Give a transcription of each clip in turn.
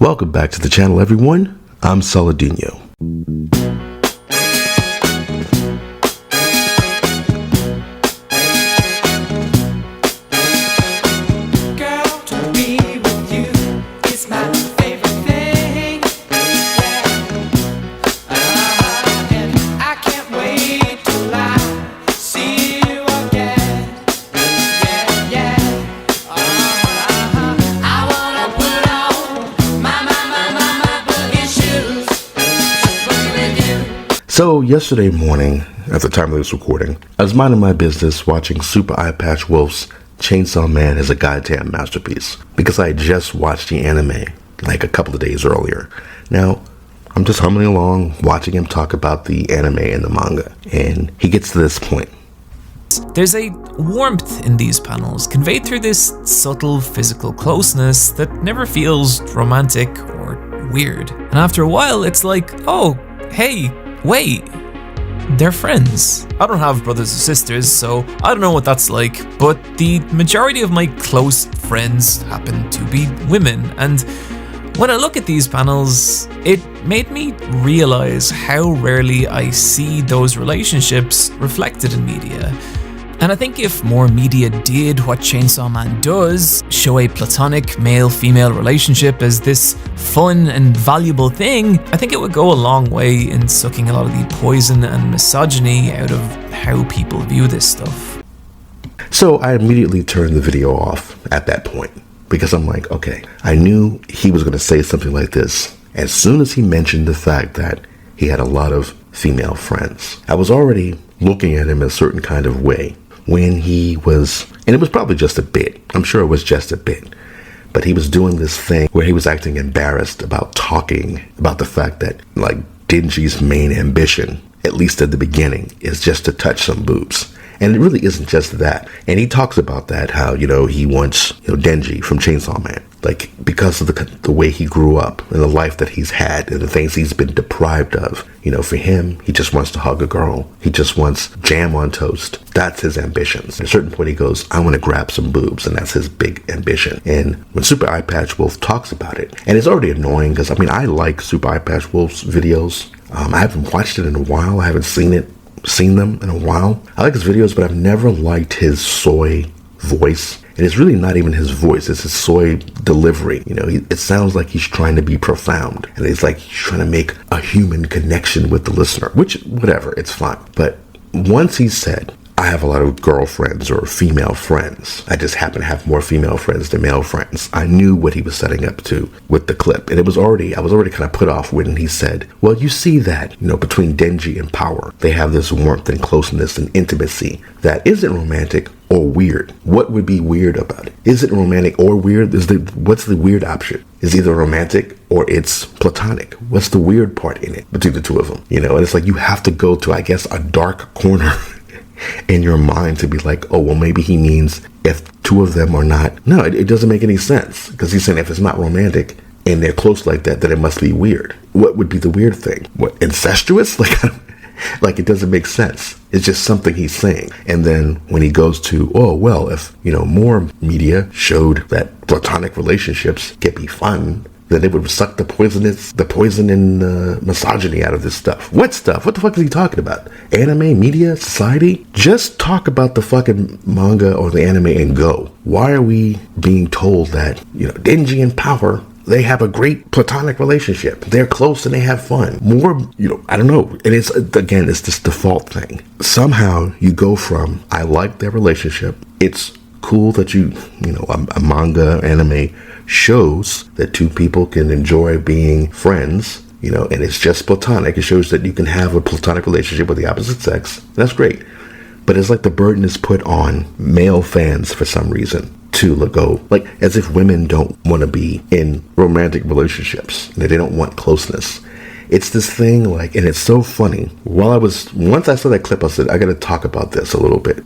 Welcome back to the channel, everyone. I'm Saladino. So yesterday morning, at the time of this recording, I was minding my business watching Super EyePatch Wolf's Chainsaw Man as a goddamn masterpiece, because I had just watched the anime like a couple of days earlier. Now, I'm just humming along, watching him talk about the anime and the manga, and he gets to this point. There's a warmth in these panels, conveyed through this subtle physical closeness that never feels romantic or weird. And after a while, it's like, oh, hey, wait, they're friends. I don't have brothers or sisters, so I don't know what that's like, but the majority of my close friends happen to be women, and when I look at these panels, it made me realize how rarely I see those relationships reflected in media. And I think if more media did what Chainsaw Man does, show a platonic male-female relationship as this fun and valuable thing, I think it would go a long way in sucking a lot of the poison and misogyny out of how people view this stuff. So I immediately turned the video off at that point, because I'm like, okay, I knew he was going to say something like this as soon as he mentioned the fact that he had a lot of female friends. I was already looking at him a certain kind of way when he was, and it was probably just a bit, I'm sure it was just a bit, but he was doing this thing where he was acting embarrassed about talking about the fact that, like, Denji's main ambition, at least at the beginning, is just to touch some boobs. And it really isn't just that. And he talks about that, how, he wants, Denji from Chainsaw Man. Like, because of the way he grew up and the life that he's had and the things he's been deprived of. For him, he just wants to hug a girl. He just wants jam on toast. That's his ambitions. At a certain point, he goes, I want to grab some boobs. And that's his big ambition. And when Super EyePatch Wolf talks about it, and it's already annoying because, I like Super EyePatch Wolf's videos. I haven't watched it in a while. I haven't seen them in a while. I like his videos, but I've never liked his soy voice. And it's really not even his voice, it's his soy delivery. It sounds like he's trying to be profound. And it's like he's trying to make a human connection with the listener, which, whatever, it's fine. But once he said, I have a lot of girlfriends or female friends, I just happen to have more female friends than male friends, I knew what he was setting up to with the clip. And I was already kind of put off when he said, well, you see that, between Denji and Power, they have this warmth and closeness and intimacy that isn't romantic or weird. What would be weird about it? Is it romantic or weird? What's the weird option? Is either romantic or it's platonic. What's the weird part in it between the two of them? And it's like you have to go to, I guess, a dark corner in your mind to be like, oh, well, maybe he means if two of them are not. No, it doesn't make any sense, because he's saying if it's not romantic and they're close like that, then it must be weird. What would be the weird thing? What, incestuous? Like it doesn't make sense. It's just something he's saying. And then when he goes to, oh, well, if, more media showed that platonic relationships can be fun, then it would suck the poison and misogyny out of this stuff. What stuff? What the fuck is he talking about? Anime, media, society? Just talk about the fucking manga or the anime and go. Why are we being told that, Denji and Power, they have a great platonic relationship. They're close and they have fun. More, I don't know. And it's this default thing. Somehow you go from, I like their relationship. It's cool that a manga, anime shows that two people can enjoy being friends, and it's just platonic. It shows that you can have a platonic relationship with the opposite sex. That's great. But it's like the burden is put on male fans for some reason to go, like, as if women don't want to be in romantic relationships, and they don't want closeness. It's this thing, like, and it's so funny. Once I saw that clip, I said, I got to talk about this a little bit,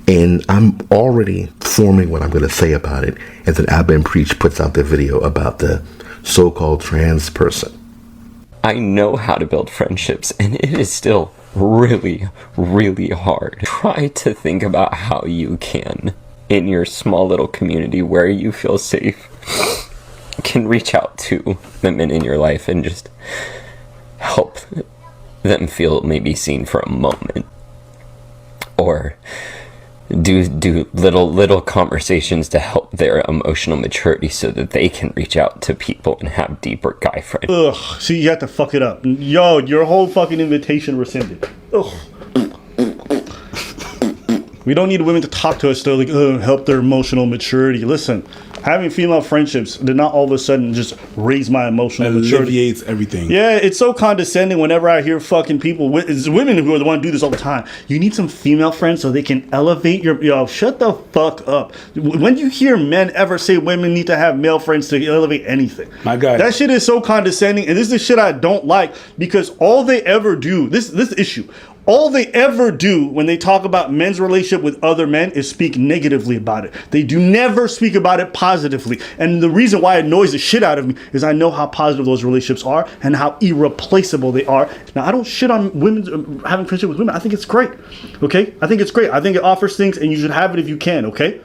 and I'm already forming what I'm going to say about it. And then Abba and Preach puts out the video about the so-called trans person. I know how to build friendships, and it is still really, really hard. Try to think about how you can, in your small little community where you feel safe, can reach out to the men in your life and just help them feel maybe seen for a moment, or do little conversations to help their emotional maturity so that they can reach out to people and have deeper guy friends. Ugh, see, you have to fuck it up. Yo, your whole fucking invitation rescinded. Ugh. We don't need women to talk to us, though, like, help their emotional maturity. Listen, having female friendships did not all of a sudden just raise my emotional maturity. Alleviates everything. Yeah, it's so condescending whenever I hear fucking people, it's women who are the one to do this all the time. You need some female friends so they can elevate your, yo, shut the fuck up. When do you hear men ever say women need to have male friends to elevate anything? My God. That shit is so condescending, and this is the shit I don't like, because all they ever do, this issue, all they ever do when they talk about men's relationship with other men is speak negatively about it. They do never speak about it positively. And the reason why it annoys the shit out of me is I know how positive those relationships are and how irreplaceable they are. Now, I don't shit on women having friendship with women. I think it's great. Okay? I think it's great. I think it offers things, and you should have it if you can. Okay?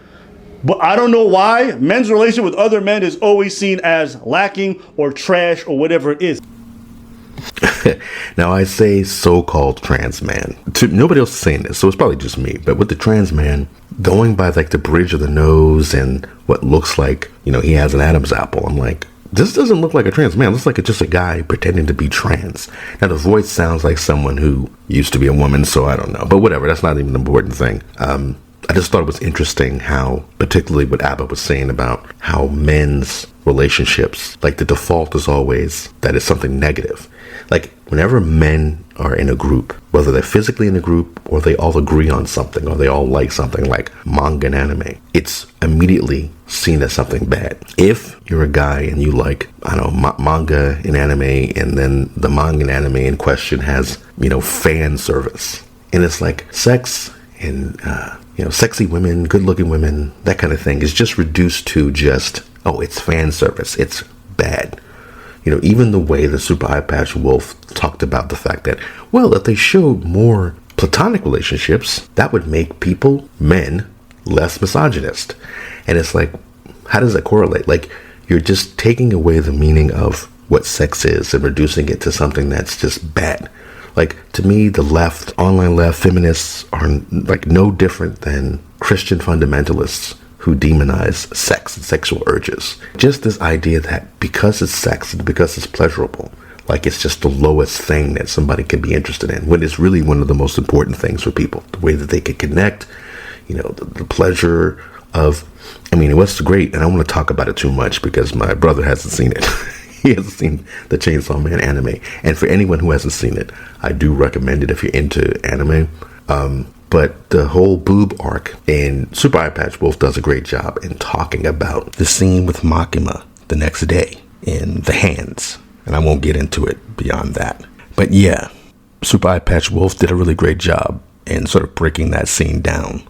But I don't know why men's relationship with other men is always seen as lacking or trash or whatever it is. Now, I say so-called trans man. Nobody else is saying this, so it's probably just me. But with the trans man, going by like the bridge of the nose and what looks like, you know, he has an Adam's apple, I'm like, this doesn't look like a trans man. It looks like it's just a guy pretending to be trans. Now, the voice sounds like someone who used to be a woman, so I don't know. But whatever, that's not even the important thing. I just thought it was interesting how, particularly what Abba was saying about how men's relationships, like the default is always that it's something negative. Like whenever men are in a group, whether they're physically in a group or they all agree on something or they all like something like manga and anime, it's immediately seen as something bad. If you're a guy and you like, I don't know, manga and anime, and then the manga and anime in question has, you know, fan service, and it's like sex and, you know, sexy women, good looking women, that kind of thing is just reduced to just, oh, it's fan service. It's bad. You know, even the way the Super EyePatch Wolf talked about the fact that, well, if they showed more platonic relationships, that would make people, men, less misogynist. And it's like, how does that correlate? Like, you're just taking away the meaning of what sex is and reducing it to something that's just bad. Like, to me, the left, online left, feminists are like no different than Christian fundamentalists who demonize sex and sexual urges. Just this idea that because it's sex and because it's pleasurable, like it's just the lowest thing that somebody can be interested in, when it's really one of the most important things for people. The way that they can connect, you know, the pleasure of, I mean, what's great, and I don't want to talk about it too much because my brother hasn't seen it. He hasn't seen the Chainsaw Man anime. And for anyone who hasn't seen it, I do recommend it if you're into anime. But the whole boob arc in Super EyePatch Wolf does a great job in talking about the scene with Makima the next day in the hands. And I won't get into it beyond that. But yeah, Super EyePatch Wolf did a really great job in sort of breaking that scene down.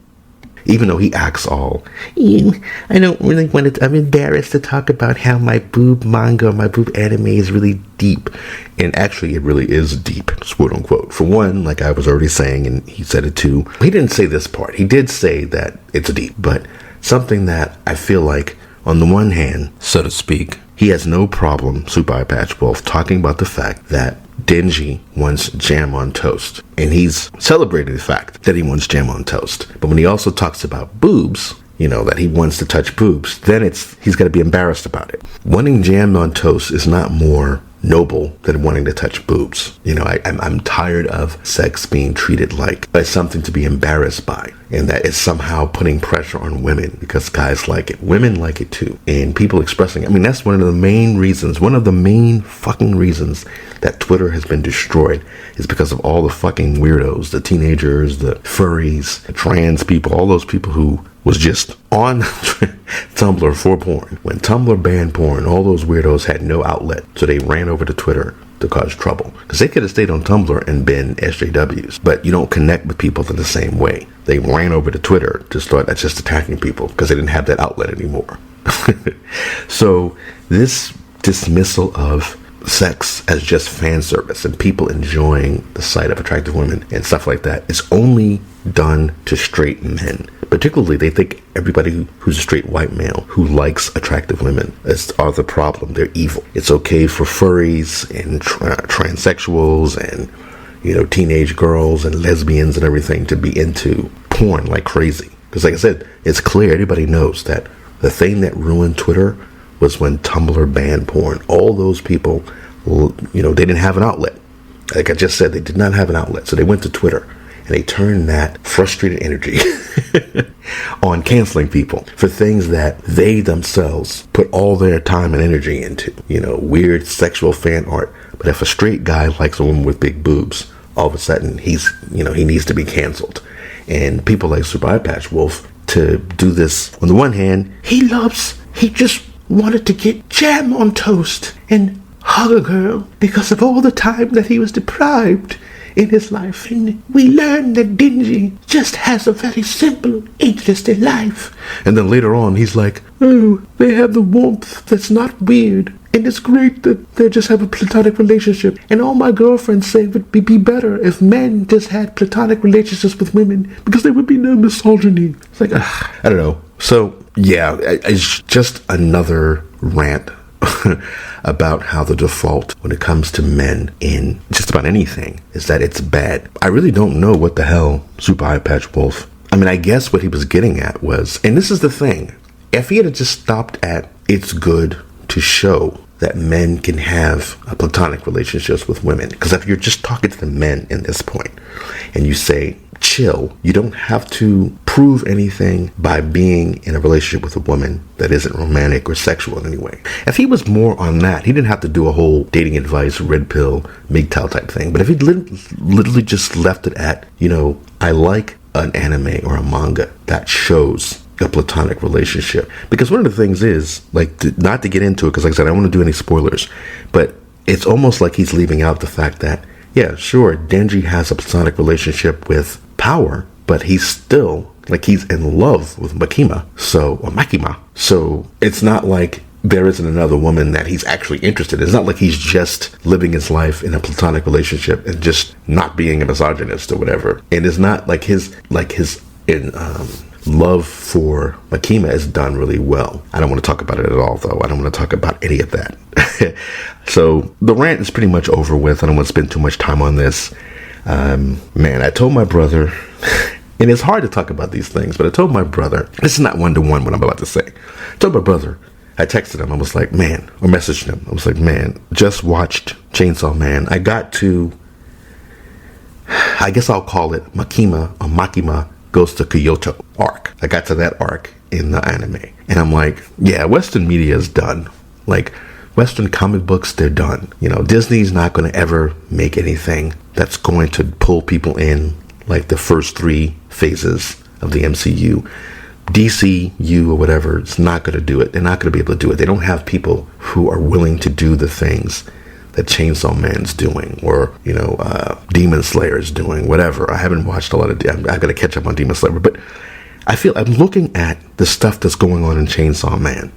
Even though he acts all, I don't really want to, I'm embarrassed to talk about how my boob manga, my boob anime is really deep. And actually, it really is deep, quote unquote. For one, like I was already saying, and he said it too, he didn't say this part. He did say that it's deep, but something that I feel like, on the one hand, so to speak, he has no problem, Super EyePatch Wolf, talking about the fact that Denji wants jam on toast. And he's celebrating the fact that he wants jam on toast. But when he also talks about boobs, you know, that he wants to touch boobs, then he's got to be embarrassed about it. Wanting jam on toast is not more noble than wanting to touch boobs. You know, I'm tired of sex being treated like something to be embarrassed by, and that it's somehow putting pressure on women because guys like it. Women like it too. And people expressing, I mean, that's one of the main reasons, one of the main fucking reasons that Twitter has been destroyed is because of all the fucking weirdos, the teenagers, the furries, the trans people, all those people who was just on Tumblr for porn. When Tumblr banned porn, all those weirdos had no outlet, so they ran over to Twitter to cause trouble. Because they could have stayed on Tumblr and been SJWs, but you don't connect with people in the same way. They ran over to Twitter to start just attacking people because they didn't have that outlet anymore. So this dismissal of sex as just fan service and people enjoying the sight of attractive women and stuff like that is only done to straight men. Particularly, they think everybody who's a straight white male who likes attractive women are the problem. They're evil. It's okay for furries and transsexuals and, teenage girls and lesbians and everything to be into porn like crazy. Because like I said, it's clear, everybody knows that the thing that ruined Twitter was when Tumblr banned porn. All those people, they didn't have an outlet. Like I just said, they did not have an outlet. So they went to Twitter and they turned that frustrated energy on canceling people for things that they themselves put all their time and energy into. Weird sexual fan art. But if a straight guy likes a woman with big boobs, all of a sudden he needs to be canceled. And people like Super EyePatch Wolf to do this. On the one hand, he just wanted to get jam on toast and hug a girl because of all the time that he was deprived in his life. And we learned that Dingy just has a very simple interest in life. And then later on, he's like, oh, they have the warmth that's not weird. And it's great that they just have a platonic relationship. And all my girlfriends say it would be better if men just had platonic relationships with women because there would be no misogyny. It's like, I don't know. So, yeah, it's just another rant about how the default when it comes to men in just about anything is that it's bad. I really don't know what the hell Super EyePatch Wolf. I mean, I guess what he was getting at was, and this is the thing, if he had just stopped at it's good to show that men can have a platonic relationships with women. Because if you're just talking to the men in this point and you say, chill, you don't have to prove anything by being in a relationship with a woman that isn't romantic or sexual in any way. If he was more on that, he didn't have to do a whole dating advice, red pill, MGTOW type thing. But if he literally just left it at, I like an anime or a manga that shows a platonic relationship. Because one of the things is, not to get into it, because like I said, I don't want to do any spoilers, but it's almost like he's leaving out the fact that, yeah, sure, Denji has a platonic relationship with Power, but he's still, he's in love with Makima. So it's not like there isn't another woman that he's actually interested in. It's not like he's just living his life in a platonic relationship and just not being a misogynist or whatever. And it's not like his love for Makima is done really well. I don't want to talk about it at all, though. I don't want to talk about any of that. So the rant is pretty much over with. I don't want to spend too much time on this. I told my brother, and it's hard to talk about these things, but I told my brother, this is not one-to-one what I'm about to say. I told my brother, I texted him, I was like, or messaged him, I was like, just watched Chainsaw Man. I got to, I guess I'll call it Makima Goes to Kyoto arc. I got to that arc in the anime. And I'm like, yeah, Western media is done. Western comic books, they're done. Disney's not going to ever make anything that's going to pull people in like the first 3 phases of the MCU. DCU or whatever, it's not going to do it. They're not going to be able to do it. They don't have people who are willing to do the things that Chainsaw Man's doing, or Demon Slayer's doing, whatever. I haven't watched a lot of. I got to catch up on Demon Slayer, but I feel I'm looking at the stuff that's going on in Chainsaw Man,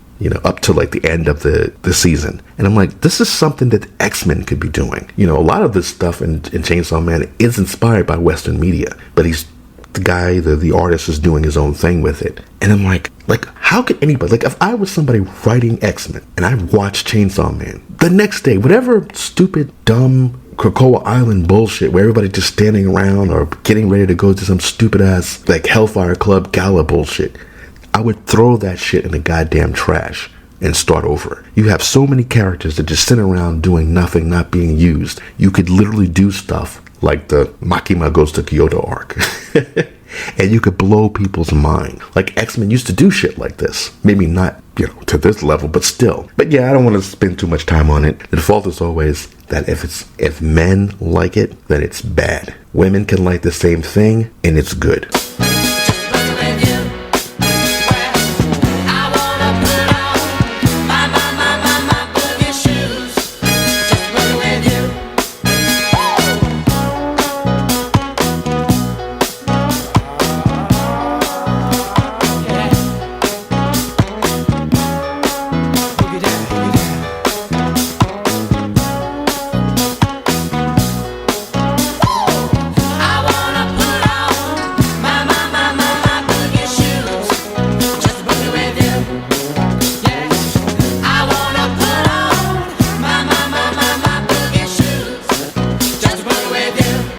up to the end of the season, and I'm like, this is something that X-Men could be doing. A lot of this stuff in Chainsaw Man is inspired by Western media, but he's the guy, the artist is doing his own thing with it, and I'm like, how could anybody, if I was somebody writing X-Men and I watched Chainsaw Man, the next day, whatever stupid, dumb Krakoa Island bullshit where everybody just standing around or getting ready to go to some stupid ass Hellfire Club gala bullshit, I would throw that shit in the goddamn trash and start over. You have so many characters that just sit around doing nothing, not being used. You could literally do stuff like the Makima Goes to Kyoto arc. And you could blow people's mind. X-Men used to do shit like this. Maybe not, to this level, but still. But yeah, I don't want to spend too much time on it. The default is always that if men like it, then it's bad. Women can like the same thing, and it's good.